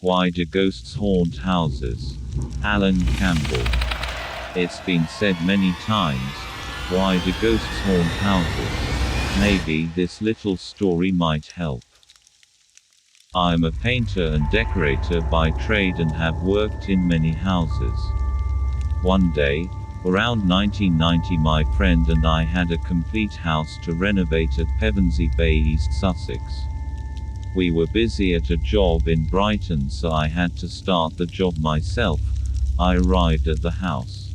Why do ghosts haunt houses? Alan Campbell. It's been said many times, why do ghosts haunt houses? Maybe this little story might help. I am a painter and decorator by trade and have worked in many houses. One day, around 1990, my friend and I had a complete house to renovate at Pevensey Bay, East Sussex. We were busy at a job in Brighton, so I had to start the job myself. I arrived at the house.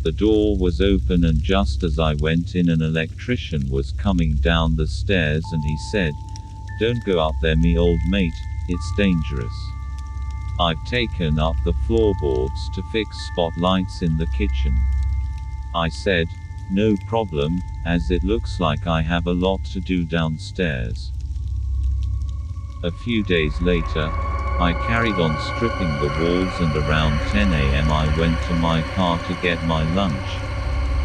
The door was open, and just as I went in, an electrician was coming down the stairs and he said, "Don't go up there, me old mate, it's dangerous. I've taken up the floorboards to fix spotlights in the kitchen." I said, "No problem, as it looks like I have a lot to do downstairs." A few days later, I carried on stripping the walls, and around 10 a.m. I went to my car to get my lunch,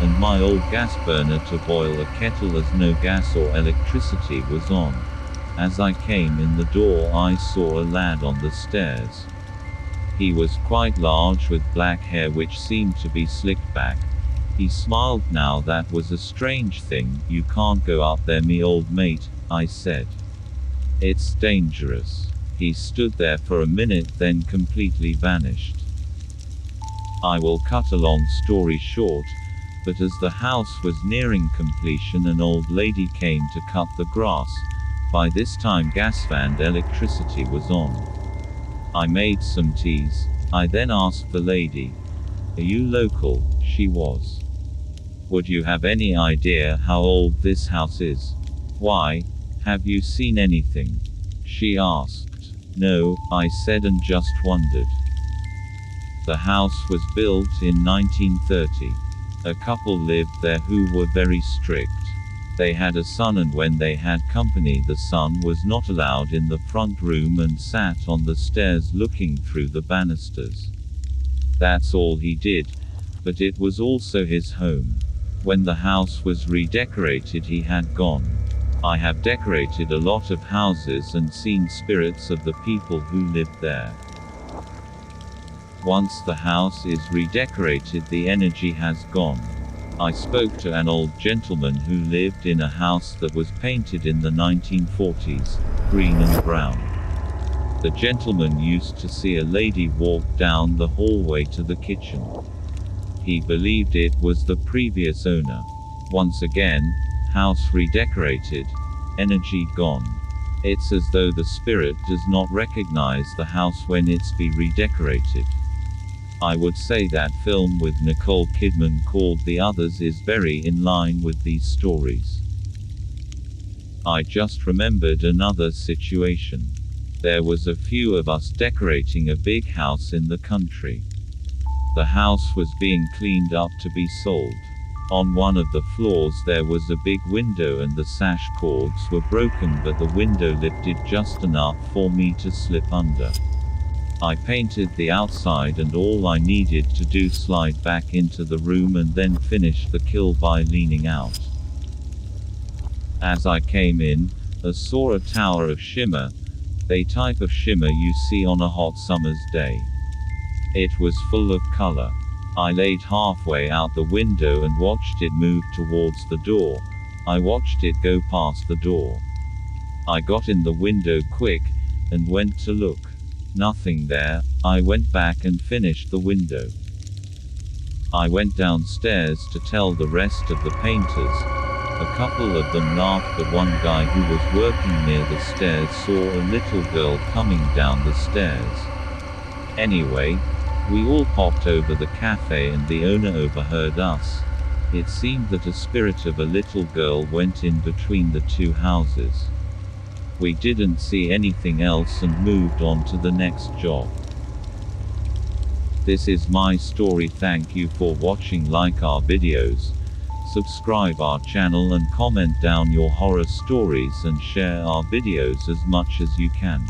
and my old gas burner to boil a kettle, as no gas or electricity was on. As I came in the door, I saw a lad on the stairs. He was quite large with black hair which seemed to be slicked back. He smiled. "Now that was a strange thing, you can't go up there, me old mate," I said. "It's dangerous." He stood there for a minute, then completely vanished. I will cut a long story short, but as the house was nearing completion, an old lady came to cut the grass. By this time gas and electricity was on. I made some teas. I then asked the lady, "Are you local?" She was. "Would you have any idea how old this house is? Why? Have you seen anything?" she asked. "No," I said, and just wondered. The house was built in 1930. A couple lived there who were very strict. They had a son, and when they had company, the son was not allowed in the front room and sat on the stairs looking through the banisters. That's all he did, but it was also his home. When the house was redecorated, he had gone. I have decorated a lot of houses and seen spirits of the people who lived there. Once the house is redecorated, the energy has gone. I spoke to an old gentleman who lived in a house that was painted in the 1940s, green and brown. The gentleman used to see a lady walk down the hallway to the kitchen. He believed it was the previous owner. Once again, house redecorated, energy gone. It's as though the spirit does not recognize the house when it's be redecorated. I would say that film with Nicole Kidman called The Others is very in line with these stories. I just remembered another situation. There was a few of us decorating a big house in the country. The house was being cleaned up to be sold. On one of the floors there was a big window, and the sash cords were broken, but the window lifted just enough for me to slip under. I painted the outside, and all I needed to do slide back into the room and then finish the kill by leaning out. As I came in, I saw a tower of shimmer, the type of shimmer you see on a hot summer's day. It was full of color. I laid halfway out the window and watched it move towards the door. I watched it go past the door. I got in the window quick, and went to look. Nothing there. I went back and finished the window. I went downstairs to tell the rest of the painters. A couple of them laughed, but one guy who was working near the stairs saw a little girl coming down the stairs. Anyway, we all popped over the cafe, and the owner overheard us. It seemed that a spirit of a little girl went in between the two houses. We didn't see anything else and moved on to the next job. This is my story. Thank you for watching. Like our videos, subscribe our channel, and comment down your horror stories, and share our videos as much as you can.